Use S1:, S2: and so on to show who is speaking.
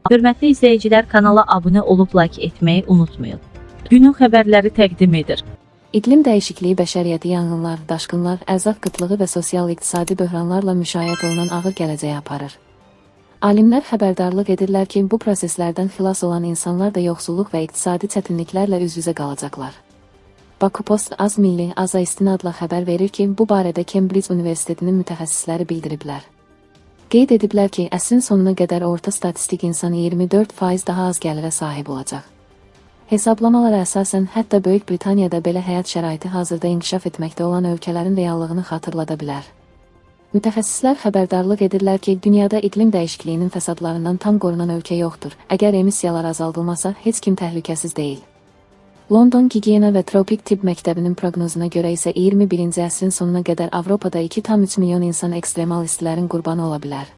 S1: Hörmətli izləyicilər, kanala abunə olub like etməyi unutmayın. Günün xəbərləri təqdim edir.
S2: İqlim dəyişikliyi bəşəriyyəti yanğınlar, daşqınlar, ərzaq qıtlığı və sosial-iqtisadi böhranlarla müşayiət olunan ağır gələcəyə aparır. Alimlər xəbərdarlıq edirlər ki, bu proseslərdən xilas olan insanlar da yoxsulluq və iqtisadi çətinliklərlə üz-üzə qalacaqlar. Baku Post az milli, aza istinadla xəbər verir ki, bu barədə Cambridge Universitetinin mütəxəssisləri bildiriblər. Qeyd ediblər ki, əsrin sonuna qədər orta statistik insan 24% daha az gəlirə sahib olacaq. Hesablamalara əsasən, hətta Böyük Britaniyada belə həyat şəraiti hazırda inkişaf etməkdə olan ölkələrin reallığını xatırlada bilər. Mütəxəssislər xəbərdarlıq edirlər ki, dünyada iqlim dəyişikliyinin fəsadlarından tam qorunan ölkə yoxdur. Əgər emissiyalar azaldılmasa, heç kim təhlükəsiz deyil. London Gigiyena və Tropik Tibb Məktəbinin proqnozuna görə isə 21-ci əsrin sonuna qədər Avropada 2,3 milyon insan ekstremal istilərin qurbanı ola bilər.